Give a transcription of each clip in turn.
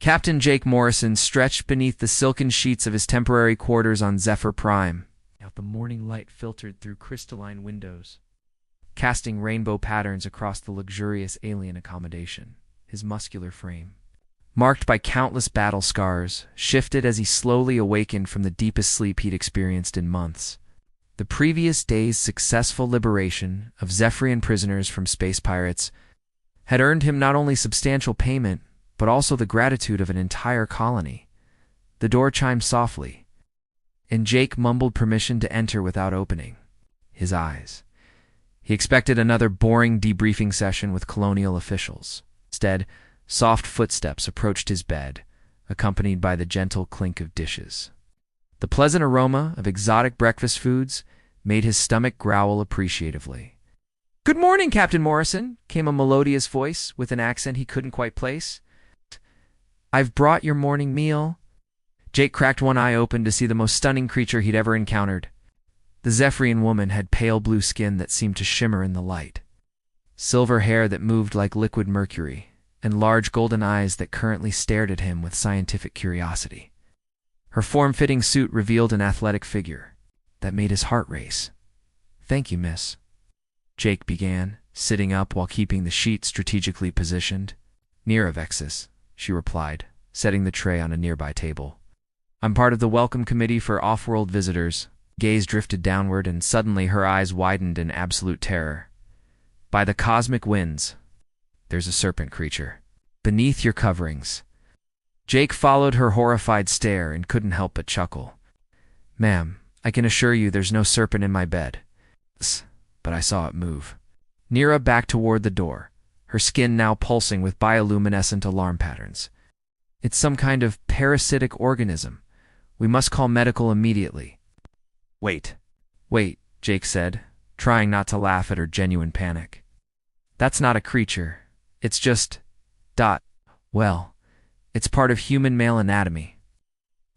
Captain Jake Morrison stretched beneath the silken sheets of his temporary quarters on Zephyr Prime. The morning light filtered through crystalline windows, casting rainbow patterns across the luxurious alien accommodation. His muscular frame, marked by countless battle scars, shifted as he slowly awakened from the deepest sleep he'd experienced in months. The previous day's successful liberation of Zephyrian prisoners from space pirates had earned him not only substantial payment, but also the gratitude of an entire colony. The door chimed softly, and Jake mumbled permission to enter without opening his eyes. He expected another boring debriefing session with colonial officials. Instead, soft footsteps approached his bed, accompanied by the gentle clink of dishes. The pleasant aroma of exotic breakfast foods made his stomach growl appreciatively. "Good morning, Captain Morrison," came a melodious voice with an accent he couldn't quite place. "I've brought your morning meal." Jake cracked one eye open to see the most stunning creature he'd ever encountered. The Zephyrian woman had pale blue skin that seemed to shimmer in the light, silver hair that moved like liquid mercury, and large golden eyes that currently stared at him with scientific curiosity. Her form-fitting suit revealed an athletic figure that made his heart race. "Thank you, miss," Jake began, sitting up while keeping the sheet strategically positioned. "Neurovexis," she replied, setting the tray on a nearby table. "I'm part of the welcome committee for off-world visitors." Gaze drifted downward, and suddenly her eyes widened in absolute terror. "By the cosmic winds, there's a serpent creature beneath your coverings." Jake followed her horrified stare and couldn't help but chuckle. "Ma'am, I can assure you there's no serpent in my bed. But I saw it move." Nira backed toward the door, her skin now pulsing with bioluminescent alarm patterns. "It's some kind of parasitic organism. We must call medical immediately." Wait, Jake said, trying not to laugh at her genuine panic. "That's not a creature. It's just... Well, it's part of human male anatomy."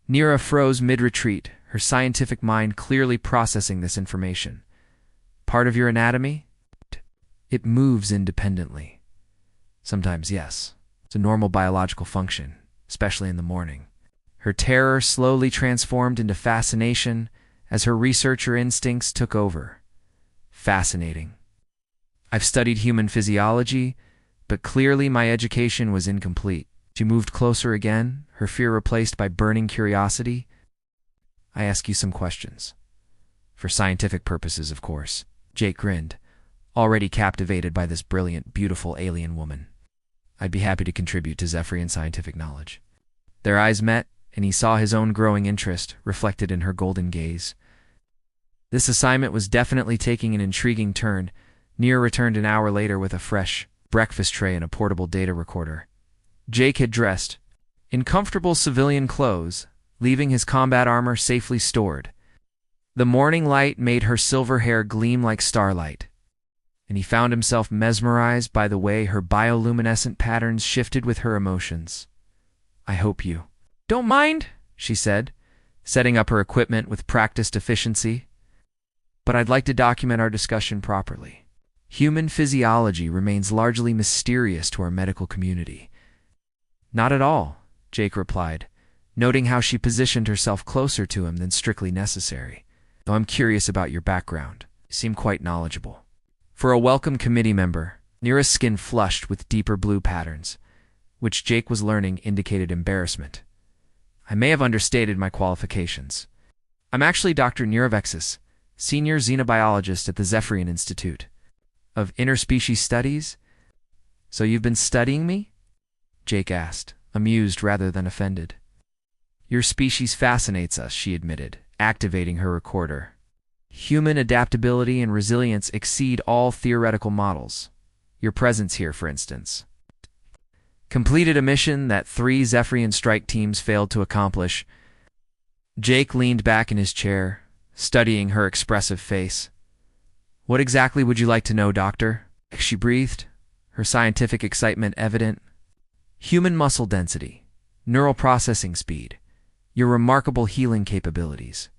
Nira froze mid-retreat, her scientific mind clearly processing this information. "Part of your anatomy? It moves independently." "Sometimes, yes. It's a normal biological function, especially in the morning." Her terror slowly transformed into fascination as her researcher instincts took over. "Fascinating. I've studied human physiology, but clearly my education was incomplete." She moved closer again, her fear replaced by burning curiosity. "I ask you some questions. For scientific purposes, of course." Jake grinned, already captivated by this brilliant, beautiful alien woman. "I'd be happy to contribute to Zephyrian scientific knowledge." Their eyes met, and he saw his own growing interest reflected in her golden gaze. This assignment was definitely taking an intriguing turn. Nira returned an hour later with a fresh breakfast tray and a portable data recorder. Jake had dressed in comfortable civilian clothes, leaving his combat armor safely stored. The morning light made her silver hair gleam like starlight, and he found himself mesmerized by the way her bioluminescent patterns shifted with her emotions. "I hope you don't mind," she said, setting up her equipment with practiced efficiency. "But I'd like to document our discussion properly. Human physiology remains largely mysterious to our medical community." "Not at all," Jake replied, noting how she positioned herself closer to him than strictly necessary. "Though I'm curious about your background. You seem quite knowledgeable." For a welcome committee member, Nira's skin flushed with deeper blue patterns, which Jake was learning indicated embarrassment. "I may have understated my qualifications. I'm actually Dr. Neurovexis, Senior Xenobiologist at the Zephyrian Institute of Interspecies Studies." "So you've been studying me?" Jake asked, amused rather than offended. "Your species fascinates us," she admitted, activating her recorder. "Human adaptability and resilience exceed all theoretical models. Your presence here, for instance, completed a mission that 3 Zephyrian strike teams failed to accomplish." Jake leaned back in his chair, studying her expressive face. "What exactly would you like to know, Doctor?" she breathed, her scientific excitement evident. "Human muscle density, neural processing speed, your remarkable healing capabilities."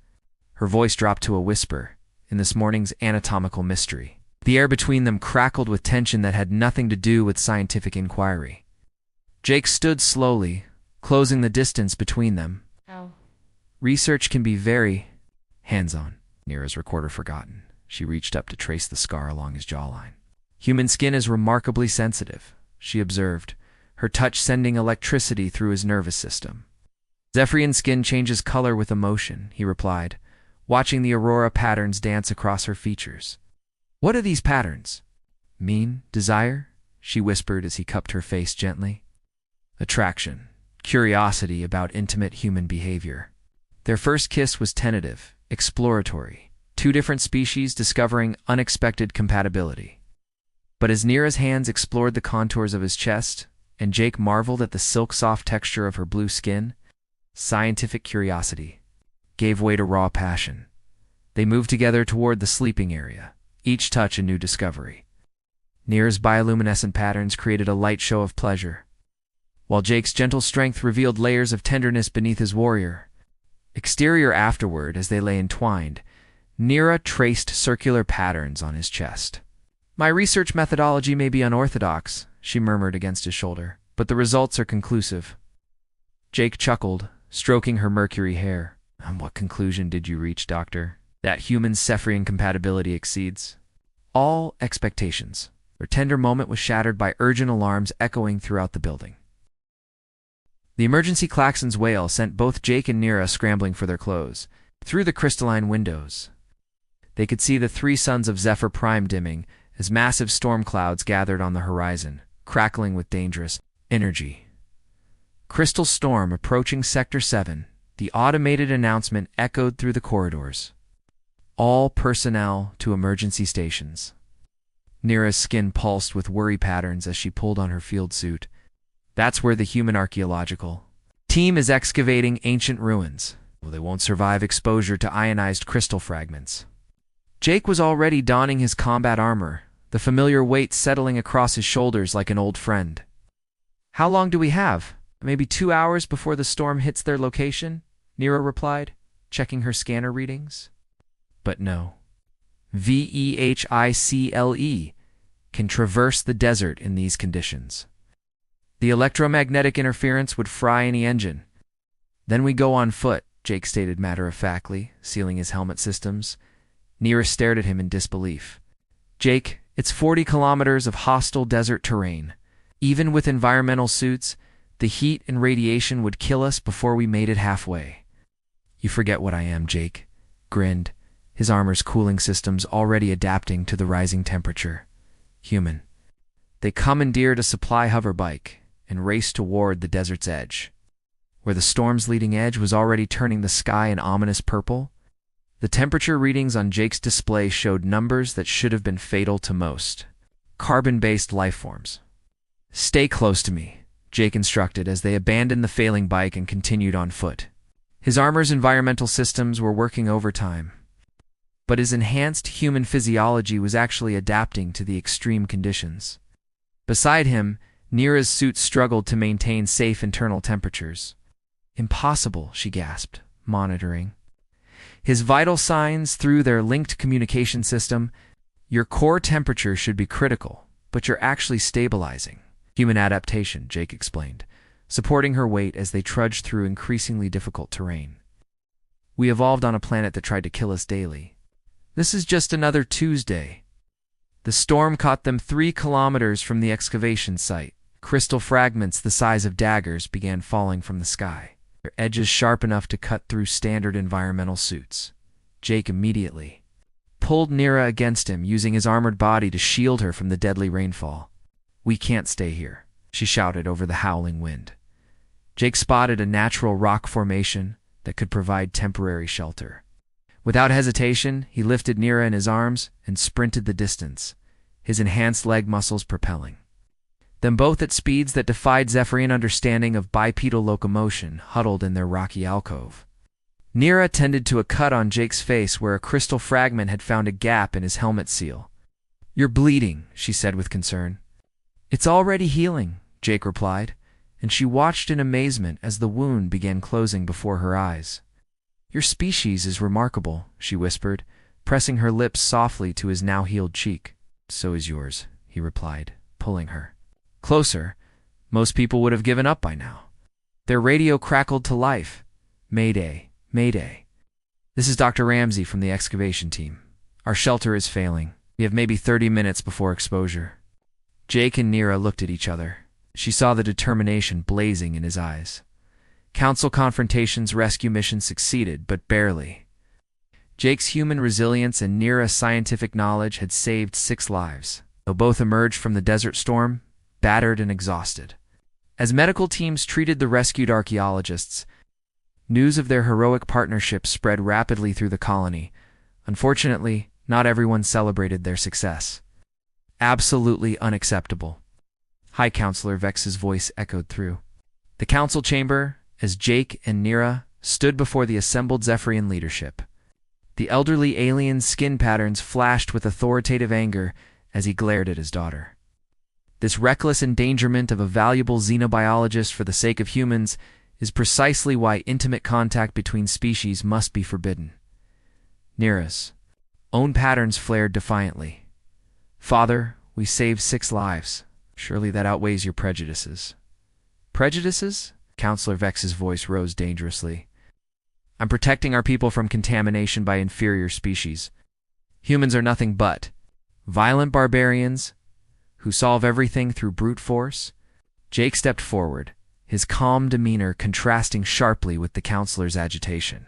Her voice dropped to a whisper in this morning's anatomical mystery. The air between them crackled with tension that had nothing to do with scientific inquiry. Jake stood slowly, closing the distance between them. Ow. Research can be very hands-on. Nira's recorder forgotten. She reached up to trace the scar along his jawline. Human skin is remarkably sensitive, she observed, her touch sending electricity through his nervous system. Zephyrian skin changes color with emotion, he replied, watching the aurora patterns dance across her features. What are these patterns? Mean, desire? She whispered as he cupped her face gently. Attraction, curiosity about intimate human behavior. Their first kiss was tentative, exploratory, two different species discovering unexpected compatibility. But as Nira's hands explored the contours of his chest, and Jake marveled at the silk-soft texture of her blue skin, scientific curiosity gave way to raw passion. They moved together toward the sleeping area, each touch a new discovery. Nira's bioluminescent patterns created a light show of pleasure, while Jake's gentle strength revealed layers of tenderness beneath his warrior. Exterior afterward, as they lay entwined, Nira traced circular patterns on his chest. My research methodology may be unorthodox, she murmured against his shoulder, but the results are conclusive. Jake chuckled, stroking her mercury hair. And what conclusion did you reach, Doctor? That human Zephyrian compatibility exceeds all expectations. Their tender moment was shattered by urgent alarms echoing throughout the building. The emergency klaxon's wail sent both Jake and Nira scrambling for their clothes. Through the crystalline windows, they could see the three suns of Zephyr Prime dimming as massive storm clouds gathered on the horizon, crackling with dangerous energy. Crystal storm approaching Sector 7, the automated announcement echoed through the corridors. All personnel to emergency stations. Nira's skin pulsed with worry patterns as she pulled on her field suit. That's where the human archaeological team is excavating ancient ruins. Well, they won't survive exposure to ionized crystal fragments. Jake was already donning his combat armor, the familiar weight settling across his shoulders like an old friend. How long do we have? Maybe 2 hours before the storm hits their location, Nira replied, checking her scanner readings. But no. VEHICLE can traverse the desert in these conditions. The electromagnetic interference would fry any engine. Then we go on foot, Jake stated matter-of-factly, sealing his helmet systems. Nira stared at him in disbelief. Jake, it's 40 kilometers of hostile desert terrain. Even with environmental suits, the heat and radiation would kill us before we made it halfway. You forget what I am, Jake grinned, his armor's cooling systems already adapting to the rising temperature. Human. They commandeered a supply hover bike and raced toward the desert's edge. Where the storm's leading edge was already turning the sky an ominous purple, the temperature readings on Jake's display showed numbers that should have been fatal to most. Carbon-based life forms. Stay close to me, Jake instructed as they abandoned the failing bike and continued on foot. His armor's environmental systems were working overtime, but his enhanced human physiology was actually adapting to the extreme conditions. Beside him, Nira's suit struggled to maintain safe internal temperatures. Impossible, she gasped, monitoring his vital signs through their linked communication system. Your core temperature should be critical, but you're actually stabilizing. Human adaptation, Jake explained, supporting her weight as they trudged through increasingly difficult terrain. We evolved on a planet that tried to kill us daily. This is just another Tuesday. The storm caught them 3 kilometers from the excavation site. Crystal fragments the size of daggers began falling from the sky, their edges sharp enough to cut through standard environmental suits. Jake immediately pulled Nira against him, using his armored body to shield her from the deadly rainfall. We can't stay here, she shouted over the howling wind. Jake spotted a natural rock formation that could provide temporary shelter. Without hesitation, he lifted Nira in his arms and sprinted the distance, his enhanced leg muscles propelling them both at speeds that defied Zephyrian understanding of bipedal locomotion, huddled in their rocky alcove. Nira tended to a cut on Jake's face where a crystal fragment had found a gap in his helmet seal. You're bleeding, she said with concern. It's already healing, Jake replied, and she watched in amazement as the wound began closing before her eyes. Your species is remarkable, she whispered, pressing her lips softly to his now healed cheek. So is yours, he replied, pulling her closer. Most people would have given up by now. Their radio crackled to life. Mayday, mayday. This is Dr. Ramsey from the excavation team. Our shelter is failing. We have maybe 30 minutes before exposure. Jake and Nira looked at each other. She saw the determination blazing in his eyes. Council Confrontation's rescue mission succeeded, but barely. Jake's human resilience and Nira's scientific knowledge had saved 6 lives, though both emerged from the desert storm, battered and exhausted. As medical teams treated the rescued archaeologists, news of their heroic partnership spread rapidly through the colony. Unfortunately, not everyone celebrated their success. Absolutely unacceptable. High Counselor Vex's voice echoed through the council chamber as Jake and Nira stood before the assembled Zephyrian leadership. The elderly alien's skin patterns flashed with authoritative anger as he glared at his daughter. This reckless endangerment of a valuable xenobiologist for the sake of humans is precisely why intimate contact between species must be forbidden. Nira's own patterns flared defiantly. Father, we saved 6 lives. Surely that outweighs your prejudices. Prejudices? Counselor Vex's voice rose dangerously. I'm protecting our people from contamination by inferior species. Humans are nothing but violent barbarians who solve everything through brute force. Jake stepped forward, his calm demeanor contrasting sharply with the counselor's agitation.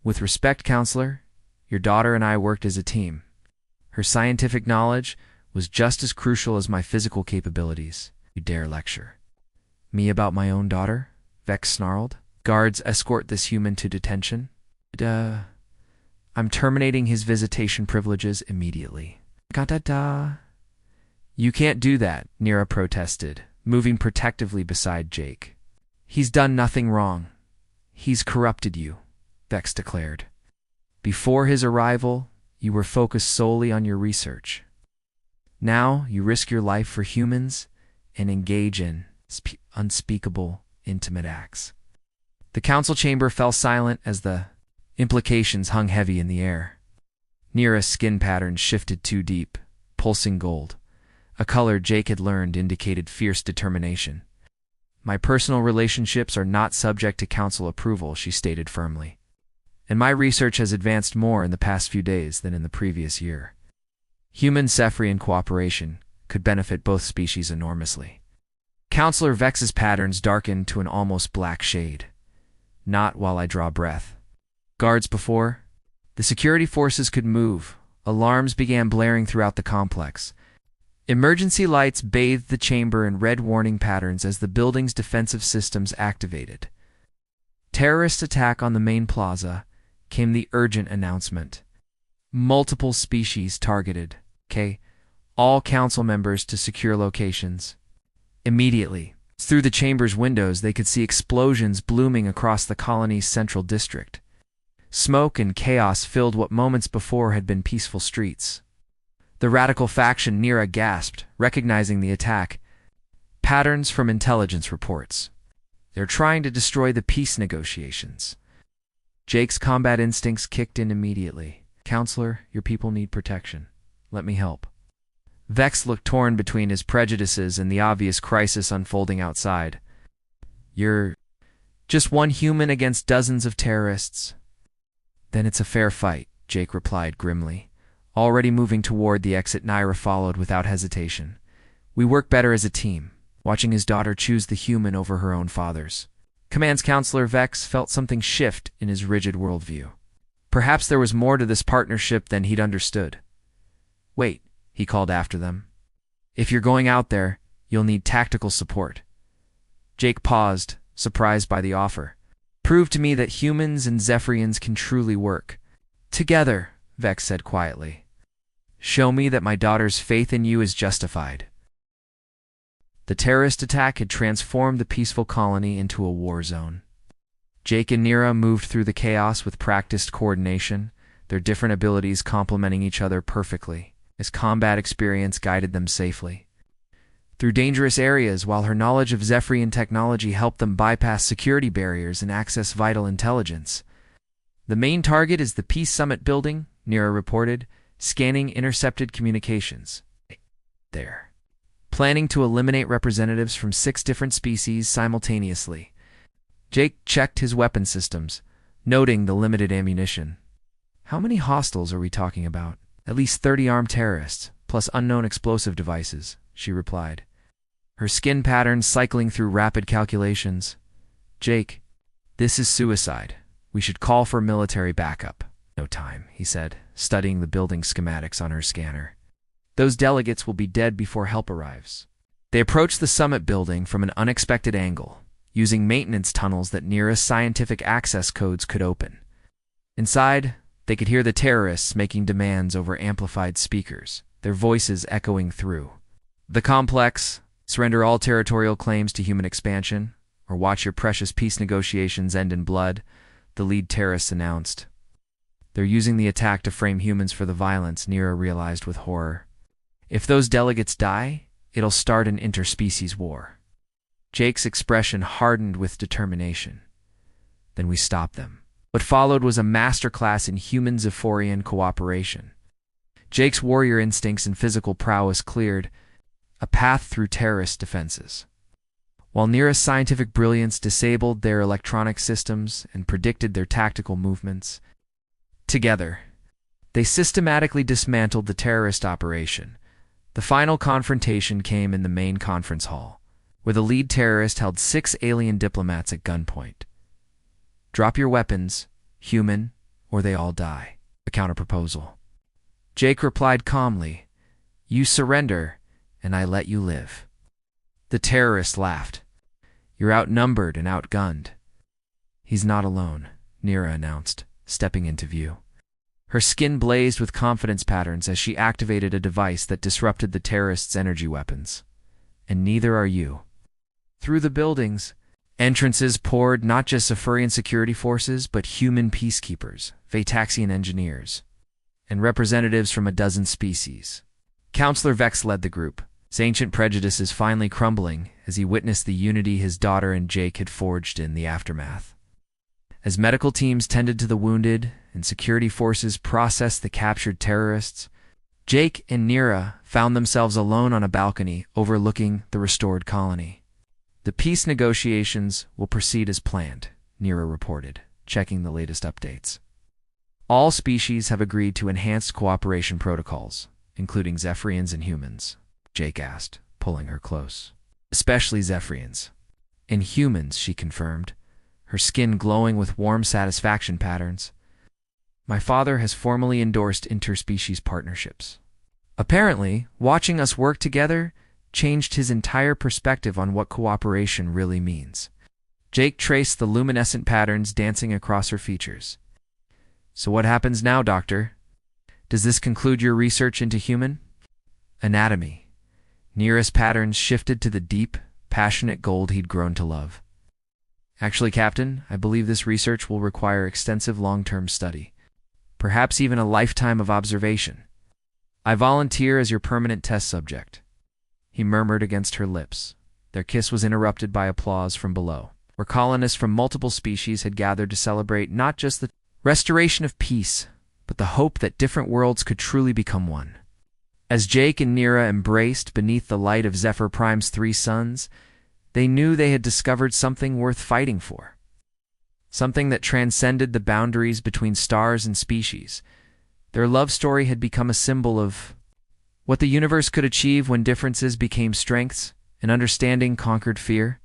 With respect, Counselor, your daughter and I worked as a team. Her scientific knowledge was just as crucial as my physical capabilities. You dare lecture me about my own daughter? Vex snarled. Guards, escort this human to detention. I'm terminating his visitation privileges immediately. You can't do that, Nira protested, moving protectively beside Jake. He's done nothing wrong. He's corrupted you, Vex declared. Before his arrival, you were focused solely on your research. Now you risk your life for humans and engage in unspeakable, intimate acts. The council chamber fell silent as the implications hung heavy in the air. Nira's skin patterns shifted too deep, pulsing gold. A color Jake had learned indicated fierce determination. My personal relationships are not subject to council approval, she stated firmly. And my research has advanced more in the past few days than in the previous year. Human-Zephyrian cooperation could benefit both species enormously. Counselor Vex's patterns darkened to an almost black shade. Not while I draw breath. Guards before. The security forces could move. Alarms began blaring throughout the complex. Emergency lights bathed the chamber in red warning patterns as the building's defensive systems activated. Terrorist attack on the main plaza, came the urgent announcement. Multiple species targeted. All council members to secure locations. Immediately, through the chamber's windows, they could see explosions blooming across the colony's central district. Smoke and chaos filled what moments before had been peaceful streets. The radical faction Nira gasped, recognizing the attack. Patterns from intelligence reports. They're trying to destroy the peace negotiations. Jake's combat instincts kicked in immediately. Counselor, your people need protection. Let me help. Vex looked torn between his prejudices and the obvious crisis unfolding outside. You're just one human against dozens of terrorists. Then it's a fair fight, Jake replied grimly. Already moving toward the exit, Nira followed without hesitation. We work better as a team, watching his daughter choose the human over her own father's. Command's Counselor Vex felt something shift in his rigid worldview. Perhaps there was more to this partnership than he'd understood. Wait, he called after them. If you're going out there, you'll need tactical support. Jake paused, surprised by the offer. Prove to me that humans and Zephyrians can truly work. Together, Vex said quietly. Show me that my daughter's faith in you is justified. The terrorist attack had transformed the peaceful colony into a war zone. Jake and Nira moved through the chaos with practiced coordination, their different abilities complementing each other perfectly, as combat experience guided them safely through dangerous areas, while her knowledge of Zephyrian technology helped them bypass security barriers and access vital intelligence. The main target is the Peace Summit building, Nira reported, scanning intercepted communications. There. Planning to eliminate representatives from 6 different species simultaneously. Jake checked his weapon systems, noting the limited ammunition. How many hostiles are we talking about? At least 30 armed terrorists, plus unknown explosive devices, she replied, her skin patterns cycling through rapid calculations. Jake, this is suicide. We should call for military backup. No time, he said, studying the building schematics on her scanner. Those delegates will be dead before help arrives. They approached the summit building from an unexpected angle, using maintenance tunnels that nearest scientific access codes could open. Inside, they could hear the terrorists making demands over amplified speakers, their voices echoing through. The complex, surrender all territorial claims to human expansion, or watch your precious peace negotiations end in blood, the lead terrorists announced. They're using the attack to frame humans for the violence, Nira realized with horror. If those delegates die, it'll start an interspecies war. Jake's expression hardened with determination. Then we stop them. What followed was a masterclass in human Zephyrian cooperation. Jake's warrior instincts and physical prowess cleared a path through terrorist defenses, while Nira's scientific brilliance disabled their electronic systems and predicted their tactical movements. Together, they systematically dismantled the terrorist operation. The final confrontation came in the main conference hall, where the lead terrorist held 6 alien diplomats at gunpoint. Drop your weapons, human, or they all die, a counterproposal. Jake replied calmly, you surrender, and I let you live. The terrorist laughed. You're outnumbered and outgunned. He's not alone, Nira announced, stepping into view. Her skin blazed with confidence patterns as she activated a device that disrupted the terrorists' energy weapons. And neither are you. Through the buildings, entrances poured not just Zephyrian security forces, but human peacekeepers, Vataxian engineers, and representatives from a dozen species. Counselor Vex led the group, his ancient prejudices finally crumbling as he witnessed the unity his daughter and Jake had forged in the aftermath. As medical teams tended to the wounded and security forces processed the captured terrorists, Jake and Nira found themselves alone on a balcony overlooking the restored colony. The peace negotiations will proceed as planned, Nira reported, checking the latest updates. All species have agreed to enhanced cooperation protocols, including Zephyrians and humans, Jake asked, pulling her close. Especially Zephyrians. And humans, she confirmed, her skin glowing with warm satisfaction patterns. My father has formally endorsed interspecies partnerships. Apparently, watching us work together changed his entire perspective on what cooperation really means. Jake traced the luminescent patterns dancing across her features. So what happens now, Doctor? Does this conclude your research into human anatomy? Nira's patterns shifted to the deep, passionate gold he'd grown to love. Actually, Captain, I believe this research will require extensive long-term study, perhaps even a lifetime of observation. I volunteer as your permanent test subject. He murmured against her lips. Their kiss was interrupted by applause from below, where colonists from multiple species had gathered to celebrate not just the restoration of peace, but the hope that different worlds could truly become one. As Jake and Nira embraced beneath the light of Zephyr Prime's 3 suns, they knew they had discovered something worth fighting for. Something that transcended the boundaries between stars and species. Their love story had become a symbol of what the universe could achieve when differences became strengths and understanding conquered fear.